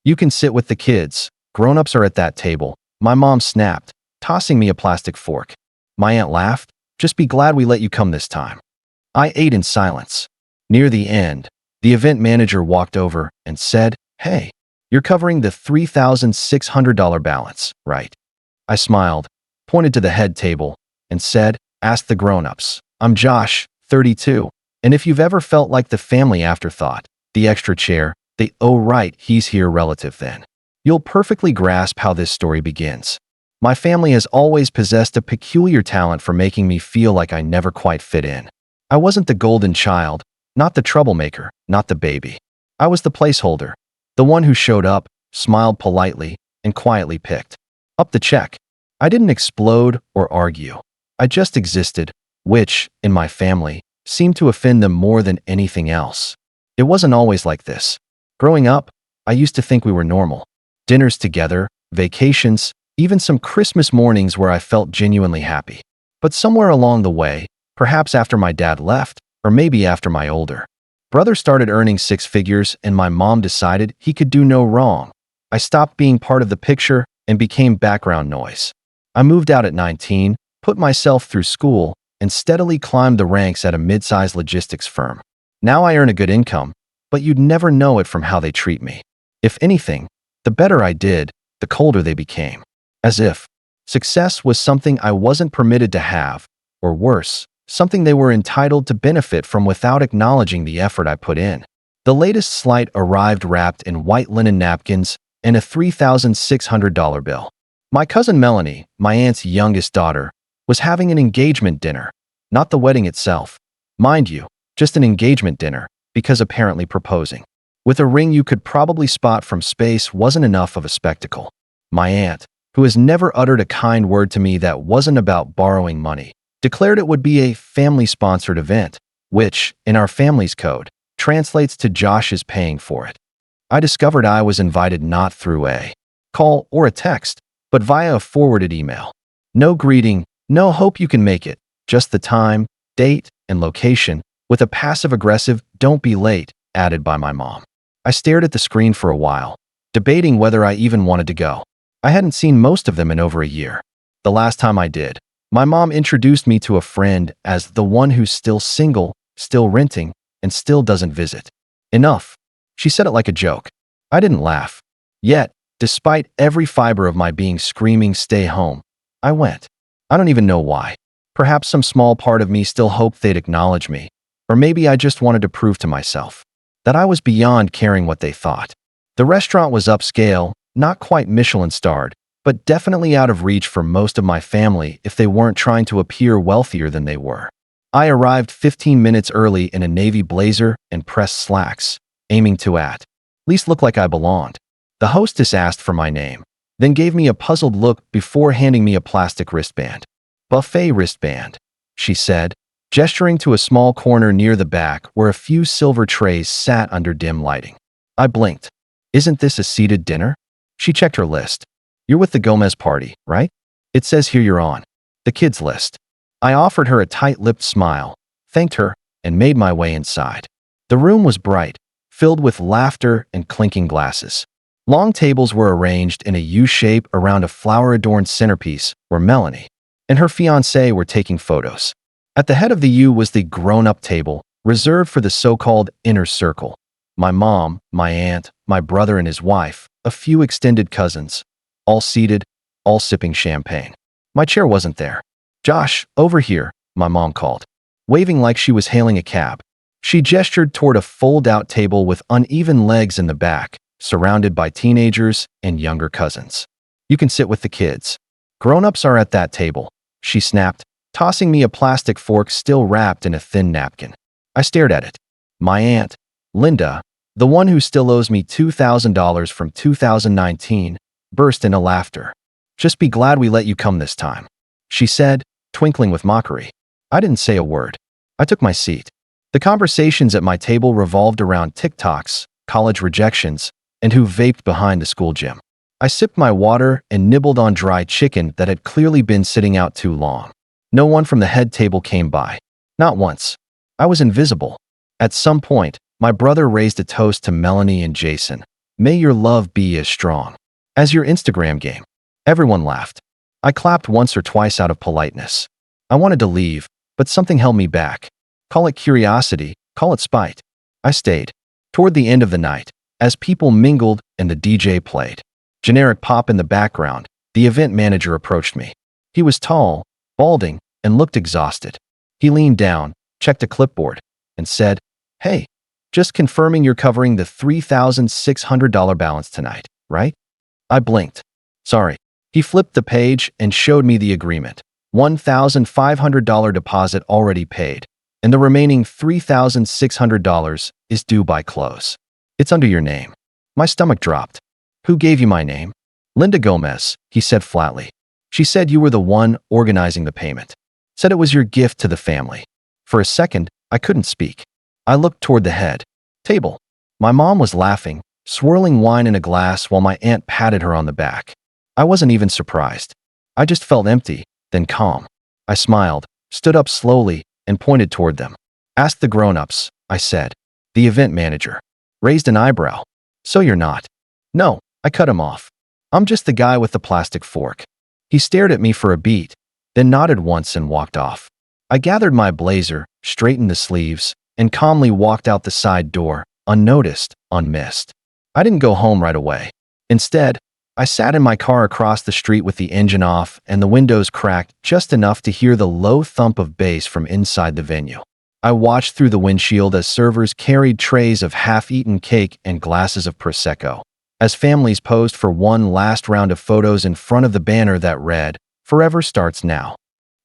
You can sit with the kids. Grown-ups are at that table. My mom snapped, tossing me a plastic fork. My aunt laughed. Just be glad we let you come this time. I ate in silence. Near the end, the event manager walked over and said, "Hey, you're covering the $3,600 balance, right?" I smiled, pointed to the head table, and said, "Ask the grown-ups. I'm Josh, 32. And if you've ever felt like the family afterthought, the extra chair, the 'oh right, he's here' relative then, you'll perfectly grasp how this story begins. My family has always possessed a peculiar talent for making me feel like I never quite fit in. I wasn't the golden child, not the troublemaker, not the baby. I was the placeholder, the one who showed up, smiled politely, and quietly picked up the check. I didn't explode or argue. I just existed, which, in my family, seemed to offend them more than anything else. It wasn't always like this. Growing up, I used to think we were normal. Dinners together, vacations, even some Christmas mornings where I felt genuinely happy. But somewhere along the way, perhaps after my dad left, or maybe after my older brother started earning six figures and my mom decided he could do no wrong, I stopped being part of the picture and became background noise. I moved out at 19, put myself through school, and steadily climbed the ranks at a mid-sized logistics firm. Now I earn a good income, but you'd never know it from how they treat me. If anything, the better I did, the colder they became. As if success was something I wasn't permitted to have, or worse, something they were entitled to benefit from without acknowledging the effort I put in. The latest slight arrived wrapped in white linen napkins and a $3,600 bill. My cousin Melanie, my aunt's youngest daughter, was having an engagement dinner, not the wedding itself. Mind you, just an engagement dinner, because apparently proposing with a ring you could probably spot from space wasn't enough of a spectacle. My aunt, who has never uttered a kind word to me that wasn't about borrowing money, declared it would be a family-sponsored event, which, in our family's code, translates to Josh is paying for it. I discovered I was invited not through a call or a text, but via a forwarded email. No greeting, no hope you can make it, just the time, date, and location, with a passive-aggressive "don't be late" added by my mom. I stared at the screen for a while, debating whether I even wanted to go. I hadn't seen most of them in over a year. The last time I did, my mom introduced me to a friend as the one who's still single, still renting, and still doesn't visit. Enough. She said it like a joke. I didn't laugh. Yet, despite every fiber of my being screaming "stay home," I went. I don't even know why. Perhaps some small part of me still hoped they'd acknowledge me. Or maybe I just wanted to prove to myself that I was beyond caring what they thought. The restaurant was upscale, not quite Michelin-starred, but definitely out of reach for most of my family if they weren't trying to appear wealthier than they were. I arrived 15 minutes early in a navy blazer and pressed slacks, aiming to at least look like I belonged. The hostess asked for my name, then gave me a puzzled look before handing me a plastic wristband. "Buffet wristband," she said, gesturing to a small corner near the back where a few silver trays sat under dim lighting. I blinked. "Isn't this a seated dinner?" She checked her list. "You're with the Gomez party, right? It says here you're on the kids list." I offered her a tight-lipped smile, thanked her, and made my way inside. The room was bright, filled with laughter and clinking glasses. Long tables were arranged in a U shape around a flower-adorned centerpiece where Melanie and her fiancé were taking photos. At the head of the U was the grown-up table, reserved for the so-called inner circle. My mom, my aunt, my brother and his wife, a few extended cousins, all seated, all sipping champagne. My chair wasn't there. "Josh, over here," my mom called, waving like she was hailing a cab. She gestured toward a fold-out table with uneven legs in the back, surrounded by teenagers and younger cousins. "You can sit with the kids. Grown-ups are at that table," she snapped, tossing me a plastic fork still wrapped in a thin napkin. I stared at it. My aunt, Linda, the one who still owes me $2,000 from 2019, burst into laughter. "Just be glad we let you come this time," she said, twinkling with mockery. I didn't say a word. I took my seat. The conversations at my table revolved around TikToks, college rejections, and who vaped behind the school gym. I sipped my water and nibbled on dry chicken that had clearly been sitting out too long. No one from the head table came by. Not once. I was invisible. At some point, my brother raised a toast to Melanie and Jason, May your love be as strong as your Instagram game. Everyone laughed. I clapped once or twice out of politeness. I wanted to leave, but something held me back. Call it curiosity, call it spite. I stayed. Toward the end of the night, as people mingled and the DJ played generic pop in the background, the event manager approached me. He was tall, balding, and looked exhausted. He leaned down, checked a clipboard, and said, "Hey, just confirming you're covering the $3,600 balance tonight, right?" I blinked. "Sorry." He flipped the page and showed me the agreement. $1,500 deposit already paid, and the remaining $3,600 is due by close. It's under your name. My stomach dropped. "Who gave you my name?" "Linda Gomez," he said flatly. "She said you were the one organizing the payment. Said it was your gift to the family." For a second, I couldn't speak. I looked toward the head table. My mom was laughing, swirling wine in a glass while my aunt patted her on the back. I wasn't even surprised. I just felt empty, then calm. I smiled, stood up slowly, and pointed toward them. "Ask the grown-ups," I said. The event manager raised an eyebrow. "So you're not?" "No," I cut him off. "I'm just the guy with the plastic fork." He stared at me for a beat, then nodded once and walked off. I gathered my blazer, straightened the sleeves, and calmly walked out the side door, unnoticed, unmissed. I didn't go home right away. Instead, I sat in my car across the street with the engine off and the windows cracked just enough to hear the low thump of bass from inside the venue. I watched through the windshield as servers carried trays of half-eaten cake and glasses of Prosecco, as families posed for one last round of photos in front of the banner that read, "Forever starts now."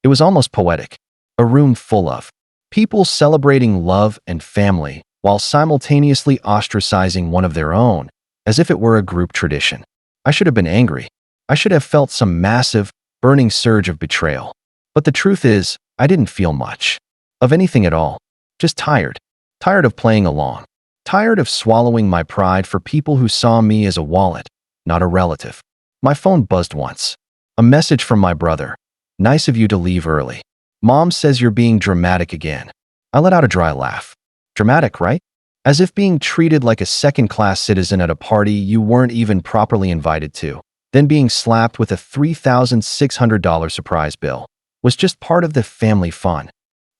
It was almost poetic. A room full of people celebrating love and family while simultaneously ostracizing one of their own, as if it were a group tradition. I should have been angry. I should have felt some massive, burning surge of betrayal. But the truth is, I didn't feel much of anything at all. Just tired. Tired of playing along. Tired of swallowing my pride for people who saw me as a wallet, not a relative. My phone buzzed once. A message from my brother. "Nice of you to leave early. Mom says you're being dramatic again." I let out a dry laugh. Dramatic, right? As if being treated like a second-class citizen at a party you weren't even properly invited to, then being slapped with a $3,600 surprise bill, was just part of the family fun.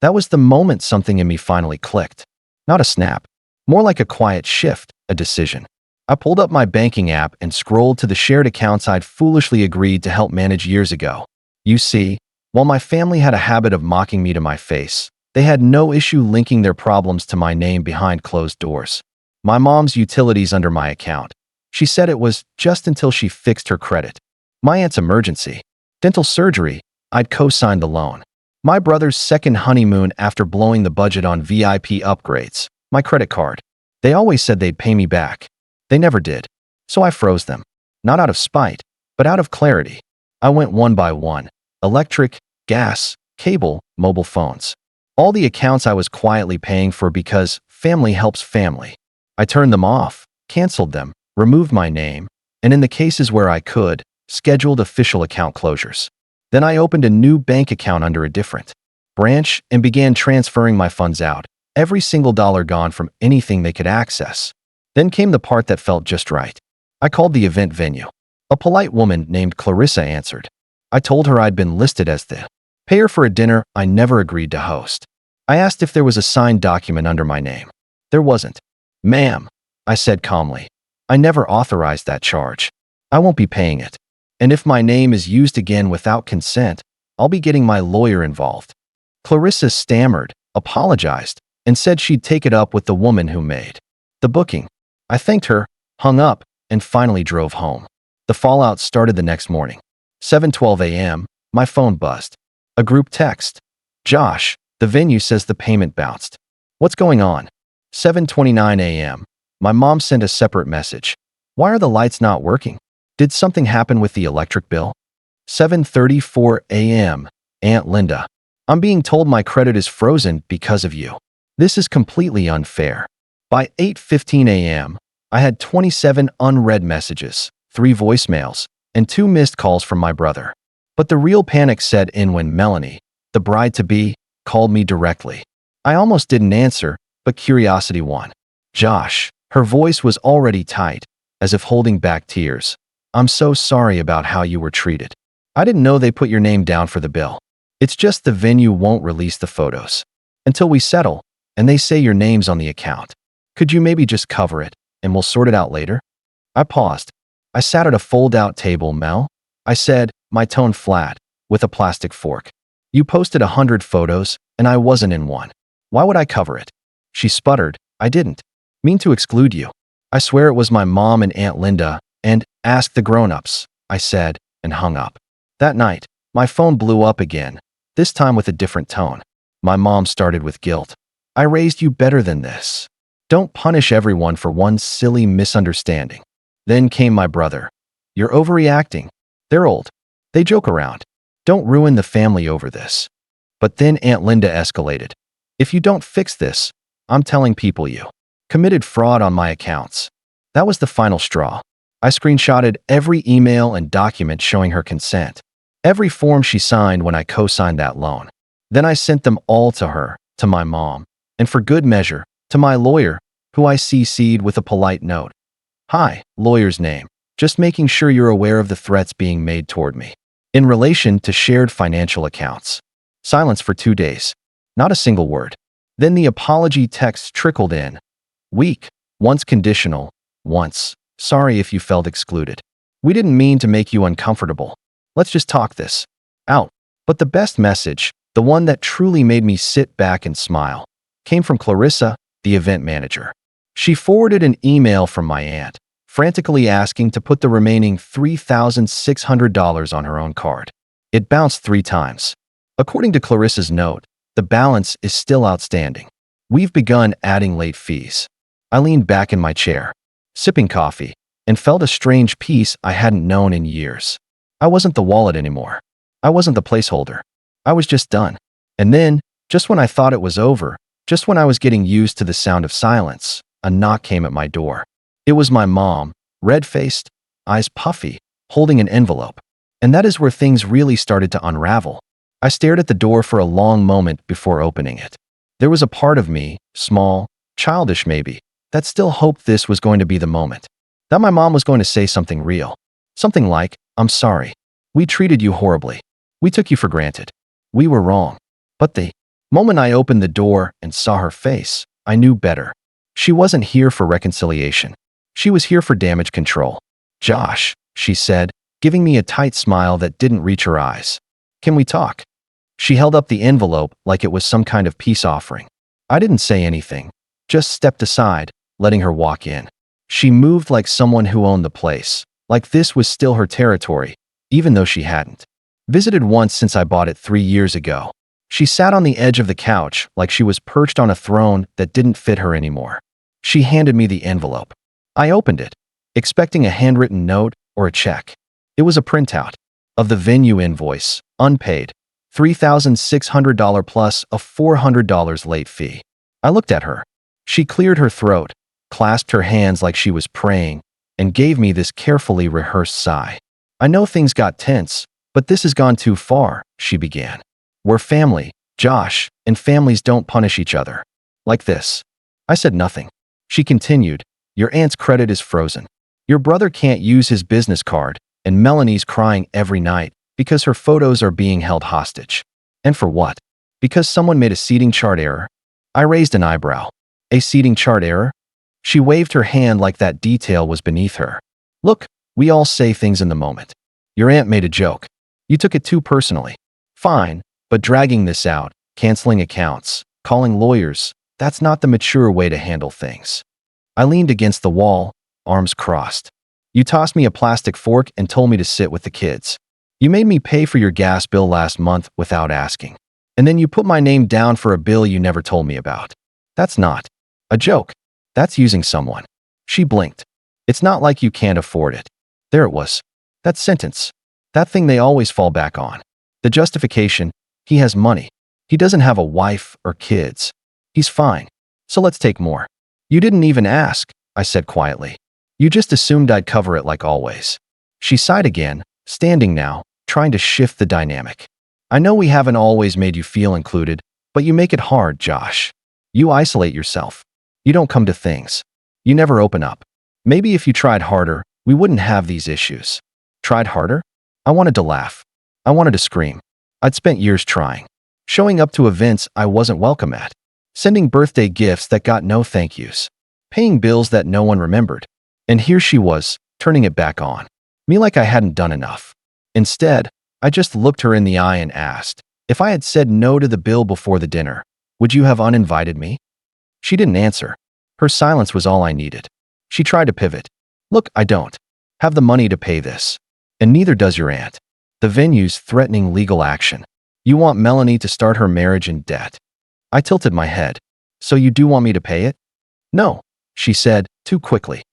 That was the moment something in me finally clicked. Not a snap. More like a quiet shift, a decision. I pulled up my banking app and scrolled to the shared accounts I'd foolishly agreed to help manage years ago. You see, while my family had a habit of mocking me to my face, they had no issue linking their problems to my name behind closed doors. My mom's utilities under my account. She said it was just until she fixed her credit. My aunt's emergency. Dental surgery. I'd co-signed the loan. My brother's second honeymoon after blowing the budget on VIP upgrades. My credit card. They always said they'd pay me back. They never did. So I froze them. Not out of spite, but out of clarity. I went one by one. Electric, gas, cable, mobile phones. All the accounts I was quietly paying for because family helps family. I turned them off, canceled them, removed my name, and in the cases where I could, scheduled official account closures. Then I opened a new bank account under a different branch and began transferring my funds out. Every single dollar gone from anything they could access. Then came the part that felt just right. I called the event venue. A polite woman named Clarissa answered. I told her I'd been listed as the payer for a dinner I never agreed to host. I asked if there was a signed document under my name. There wasn't. "Ma'am," I said calmly, "I never authorized that charge. I won't be paying it. And if my name is used again without consent, I'll be getting my lawyer involved." Clarissa stammered, apologized, and said she'd take it up with the woman who made the booking. I thanked her, hung up, and finally drove home. The fallout started the next morning. 7:12 a.m., my phone buzzed. A group text. "Josh, the venue says the payment bounced. What's going on?" 7:29 a.m., my mom sent a separate message. "Why are the lights not working? Did something happen with the electric bill?" 7:34 a.m., Aunt Linda. "I'm being told my credit is frozen because of you. This is completely unfair." By 8:15 a.m., I had 27 unread messages, 3 voicemails, and 2 missed calls from my brother. But the real panic set in when Melanie, the bride-to-be, called me directly. I almost didn't answer, but curiosity won. "Josh," her voice was already tight. as if holding back tears. I'm so sorry about how you were treated. I didn't know they put your name down for the bill. It's just the venue won't release the photos until we settle, and they say your name's on the account. Could you maybe just cover it, and we'll sort it out later? I paused. I sat at a fold-out table, Mel. I said, my tone flat, with a plastic fork. You posted 100 photos, and I wasn't in one. Why would I cover it? She sputtered. I didn't mean to exclude you. I swear it was my mom and Aunt Linda, and ask the grown-ups, I said, and hung up. That night, my phone blew up again, this time with a different tone. My mom started with guilt. I raised you better than this. Don't punish everyone for one silly misunderstanding. Then came my brother. You're overreacting. They're old. They joke around. Don't ruin the family over this. But then Aunt Linda escalated. If you don't fix this, I'm telling people you committed fraud on my accounts. That was the final straw. I screenshotted every email and document showing her consent, every form she signed when I co-signed that loan. Then I sent them all to her, to my mom, and for good measure, to my lawyer, who I CC'd with a polite note. Hi, lawyer's name. Just making sure you're aware of the threats being made toward me in relation to shared financial accounts. Silence for 2 days. Not a single word. Then the apology text trickled in. Weak. Once conditional. Once. Sorry if you felt excluded. We didn't mean to make you uncomfortable. Let's just talk this out. But the best message, the one that truly made me sit back and smile, came from Clarissa, the event manager. She forwarded an email from my aunt, frantically asking to put the remaining $3,600 on her own card. It bounced 3 times. According to Clarissa's note, the balance is still outstanding. We've begun adding late fees. I leaned back in my chair, sipping coffee, and felt a strange peace I hadn't known in years. I wasn't the wallet anymore. I wasn't the placeholder. I was just done. And then, just when I thought it was over, just when I was getting used to the sound of silence, a knock came at my door. It was my mom, red-faced, eyes puffy, holding an envelope. And that is where things really started to unravel. I stared at the door for a long moment before opening it. There was a part of me, small, childish maybe, that still hoped this was going to be the moment. That my mom was going to say something real. Something like, I'm sorry. We treated you horribly. We took you for granted. We were wrong. But the moment I opened the door and saw her face, I knew better. She wasn't here for reconciliation. She was here for damage control. Josh, she said, giving me a tight smile that didn't reach her eyes. Can we talk? She held up the envelope like it was some kind of peace offering. I didn't say anything, just stepped aside, letting her walk in. She moved like someone who owned the place, like this was still her territory, even though she hadn't visited once since I bought it 3 years ago. She sat on the edge of the couch like she was perched on a throne that didn't fit her anymore. She handed me the envelope. I opened it, expecting a handwritten note or a check. It was a printout of the venue invoice, unpaid, $3,600 plus a $400 late fee. I looked at her. She cleared her throat, clasped her hands like she was praying, and gave me this carefully rehearsed sigh. I know things got tense, but this has gone too far, she began. We're family, Josh, and families don't punish each other. Like this. I said nothing. She continued, your aunt's credit is frozen. Your brother can't use his business card, and Melanie's crying every night because her photos are being held hostage. And for what? Because someone made a seating chart error? I raised an eyebrow. A seating chart error? She waved her hand like that detail was beneath her. Look, we all say things in the moment. Your aunt made a joke. You took it too personally. Fine, but dragging this out, canceling accounts, calling lawyers, that's not the mature way to handle things. I leaned against the wall, arms crossed. You tossed me a plastic fork and told me to sit with the kids. You made me pay for your gas bill last month without asking. And then you put my name down for a bill you never told me about. That's not a joke. That's using someone. She blinked. It's not like you can't afford it. There it was. That sentence. That thing they always fall back on. The justification, he has money. He doesn't have a wife or kids. He's fine. So let's take more. You didn't even ask, I said quietly. You just assumed I'd cover it like always. She sighed again, standing now, trying to shift the dynamic. I know we haven't always made you feel included, but you make it hard, Josh. You isolate yourself. You don't come to things. You never open up. Maybe if you tried harder, we wouldn't have these issues. Tried harder? I wanted to laugh. I wanted to scream. I'd spent years trying. Showing up to events I wasn't welcome at. Sending birthday gifts that got no thank yous. Paying bills that no one remembered. And here she was, turning it back on me like I hadn't done enough. Instead, I just looked her in the eye and asked, if I had said no to the bill before the dinner, would you have uninvited me? She didn't answer. Her silence was all I needed. She tried to pivot. Look, I don't have the money to pay this. And neither does your aunt. The venue's threatening legal action. You want Melanie to start her marriage in debt. I tilted my head. So you do want me to pay it? No, she said, too quickly.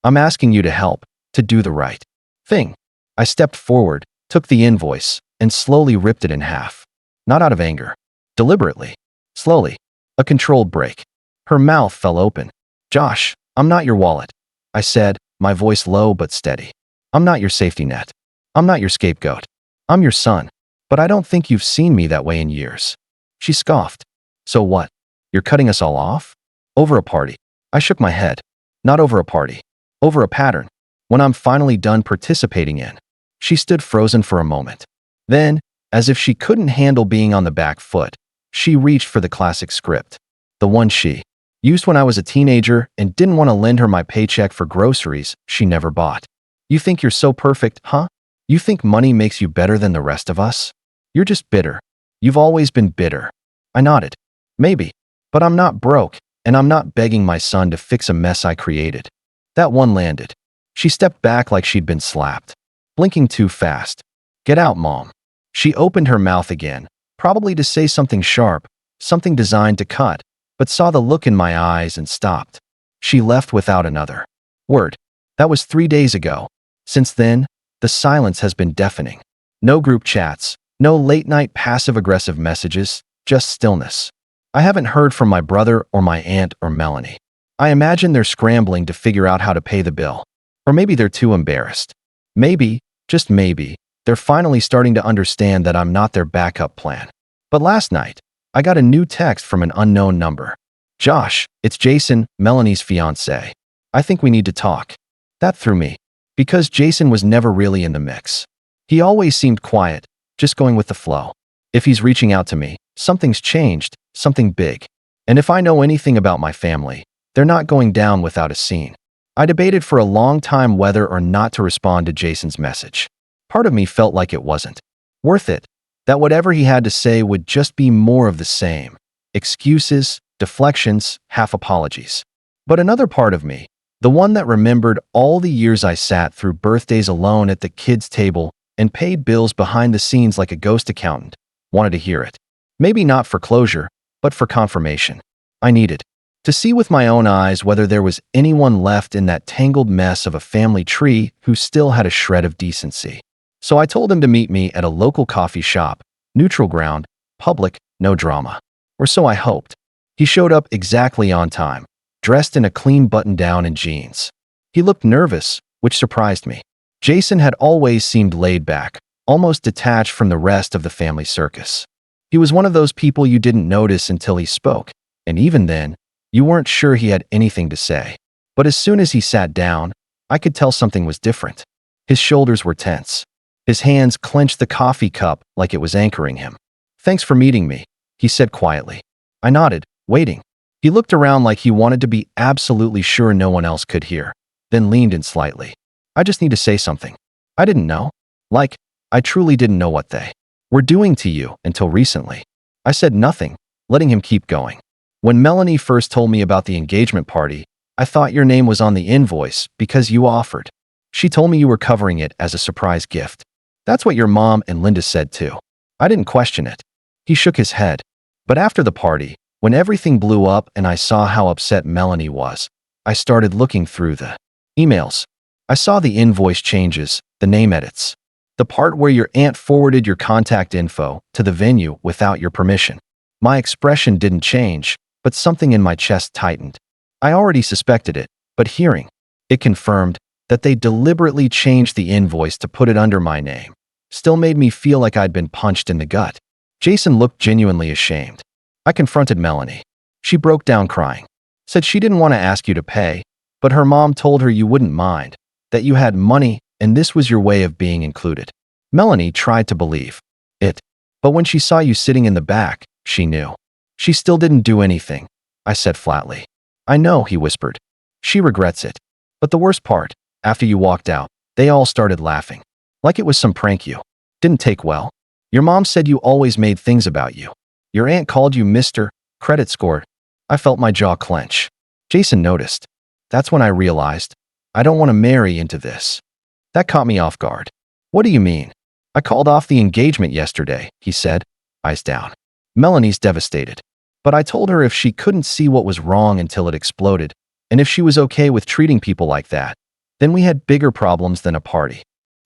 I'm asking you to help, to do the right thing. I stepped forward, took the invoice, and slowly ripped it in half. Not out of anger. Deliberately. Slowly. A controlled break. Her mouth fell open. Josh, I'm not your wallet, I said, my voice low but steady. I'm not your safety net. I'm not your scapegoat. I'm your son. But I don't think you've seen me that way in years. She scoffed. So what? You're cutting us all off? Over a party. I shook my head. Not over a party. Over a pattern. When I'm finally done participating in. She stood frozen for a moment. Then, as if she couldn't handle being on the back foot, she reached for the classic script. The one she used when I was a teenager and didn't want to lend her my paycheck for groceries she never bought. You think you're so perfect, huh? You think money makes you better than the rest of us? You're just bitter. You've always been bitter. I nodded. Maybe. But I'm not broke, and I'm not begging my son to fix a mess I created. That one landed. She stepped back like she'd been slapped. Blinking too fast. Get out, Mom. She opened her mouth again, probably to say something sharp, something designed to cut, but saw the look in my eyes and stopped. She left without another word. That was 3 days ago. Since then, the silence has been deafening. No group chats, no late-night passive-aggressive messages, just stillness. I haven't heard from my brother or my aunt or Melanie. I imagine they're scrambling to figure out how to pay the bill. Or maybe they're too embarrassed. Maybe, just maybe, they're finally starting to understand that I'm not their backup plan. But last night, I got a new text from an unknown number. Josh, it's Jason, Melanie's fiancé. I think we need to talk. That threw me. Because Jason was never really in the mix. He always seemed quiet, just going with the flow. If he's reaching out to me, something's changed, something big. And if I know anything about my family, they're not going down without a scene. I debated for a long time whether or not to respond to Jason's message. Part of me felt like it wasn't worth it, that whatever he had to say would just be more of the same. Excuses, deflections, half apologies. But another part of me, the one that remembered all the years I sat through birthdays alone at the kids' table and paid bills behind the scenes like a ghost accountant, wanted to hear it. Maybe not for closure, but for confirmation. I needed to see with my own eyes whether there was anyone left in that tangled mess of a family tree who still had a shred of decency. So I told him to meet me at a local coffee shop, neutral ground, public, no drama. Or so I hoped. He showed up exactly on time, dressed in a clean button-down and jeans. He looked nervous, which surprised me. Jason had always seemed laid back, almost detached from the rest of the family circus. He was one of those people you didn't notice until he spoke, and even then, you weren't sure he had anything to say. But as soon as he sat down, I could tell something was different. His shoulders were tense. His hands clenched the coffee cup like it was anchoring him. Thanks for meeting me, he said quietly. I nodded, waiting. He looked around like he wanted to be absolutely sure no one else could hear, then leaned in slightly. I just need to say something. I didn't know. Like, I truly didn't know what they were doing to you until recently. I said nothing, letting him keep going. When Melanie first told me about the engagement party, I thought your name was on the invoice because you offered. She told me you were covering it as a surprise gift. That's what your mom and Linda said too. I didn't question it. He shook his head. But after the party, when everything blew up and I saw how upset Melanie was, I started looking through the emails. I saw the invoice changes, the name edits. The part where your aunt forwarded your contact info to the venue without your permission. My expression didn't change, but something in my chest tightened. I already suspected it, but hearing it confirmed that they deliberately changed the invoice to put it under my name still made me feel like I'd been punched in the gut. Jason looked genuinely ashamed. I confronted Melanie. She broke down crying. Said she didn't want to ask you to pay, But her mom told her you wouldn't mind, that you had money and this was your way of being included. Melanie tried to believe it, but when she saw you sitting in the back, she knew. She still didn't do anything, I said flatly. I know, he whispered. She regrets it. But the worst part, after you walked out, they all started laughing. Like it was some prank you didn't take well. Your mom said you always made things about you. Your aunt called you Mr. Credit Score. I felt my jaw clench. Jason noticed. That's when I realized, I don't want to marry into this. That caught me off guard. What do you mean? I called off the engagement yesterday, he said, eyes down. Melanie's devastated. But I told her if she couldn't see what was wrong until it exploded, and if she was okay with treating people like that, then we had bigger problems than a party.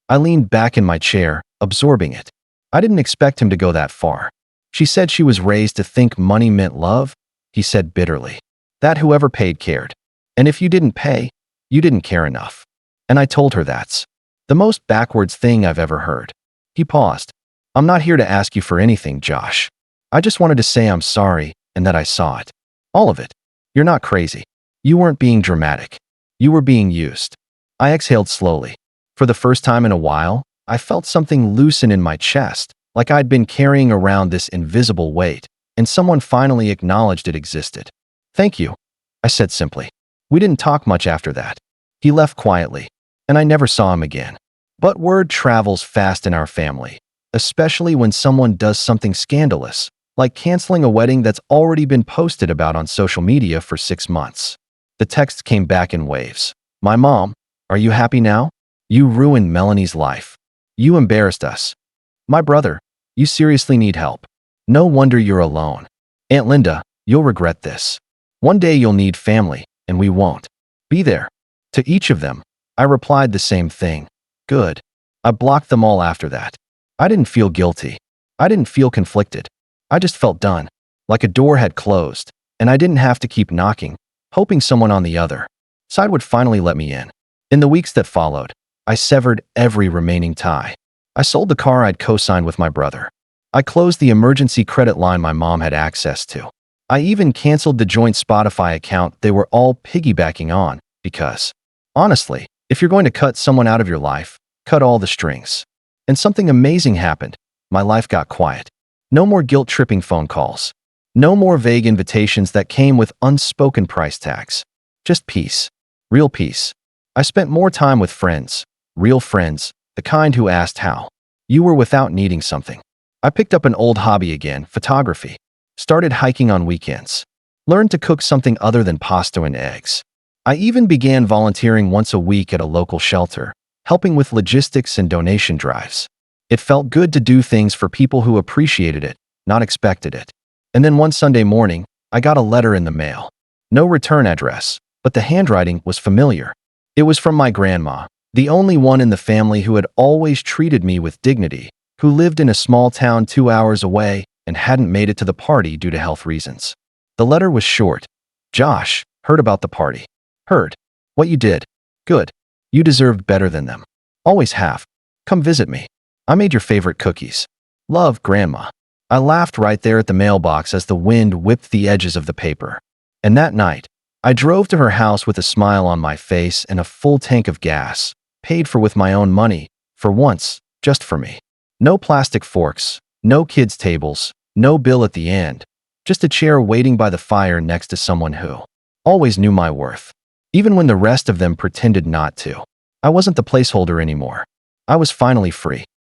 I leaned back in my chair, absorbing it. I didn't expect him to go that far. She said she was raised to think money meant love, he said bitterly. That whoever paid cared. And if you didn't pay, you didn't care enough. And I told her that's the most backwards thing I've ever heard. He paused. I'm not here to ask you for anything, Josh. I just wanted to say I'm sorry and that I saw it. All of it. You're not crazy. You weren't being dramatic. You were being used. I exhaled slowly. For the first time in a while, I felt something loosen in my chest, like I'd been carrying around this invisible weight, and someone finally acknowledged it existed. Thank you, I said simply. We didn't talk much after that. He left quietly, and I never saw him again. But word travels fast in our family, especially when someone does something scandalous, like canceling a wedding that's already been posted about on social media for 6 months. The texts came back in waves. My mom, are you happy now? You ruined Melanie's life. You embarrassed us. My brother, you seriously need help. No wonder you're alone. Aunt Linda, you'll regret this. One day you'll need family, and we won't be there. To each of them, I replied the same thing. Good. I blocked them all after that. I didn't feel guilty. I didn't feel conflicted. I just felt done, like a door had closed, and I didn't have to keep knocking, hoping someone on the other side would finally let me in. In the weeks that followed, I severed every remaining tie. I sold the car I'd co-signed with my brother. I closed the emergency credit line my mom had access to. I even canceled the joint Spotify account they were all piggybacking on, because, honestly, if you're going to cut someone out of your life, cut all the strings. And something amazing happened. My life got quiet. No more guilt-tripping phone calls. No more vague invitations that came with unspoken price tags. Just peace. Real peace. I spent more time with friends. Real friends. The kind who asked how you were without needing something. I picked up an old hobby again, photography. Started hiking on weekends. Learned to cook something other than pasta and eggs. I even began volunteering once a week at a local shelter, helping with logistics and donation drives. It felt good to do things for people who appreciated it, not expected it. And then one Sunday morning, I got a letter in the mail. No return address, but the handwriting was familiar. It was from my grandma, the only one in the family who had always treated me with dignity, who lived in a small town 2 hours away and hadn't made it to the party due to health reasons. The letter was short. Josh, heard about the party. Heard what you did. Good. You deserved better than them. Always have. Come visit me. I made your favorite cookies. Love, Grandma. I laughed right there at the mailbox as the wind whipped the edges of the paper. And that night, I drove to her house with a smile on my face and a full tank of gas, paid for with my own money, for once, just for me. No plastic forks, no kids' tables, no bill at the end, just a chair waiting by the fire next to someone who always knew my worth. Even when the rest of them pretended not to. I wasn't the placeholder anymore. I was finally free.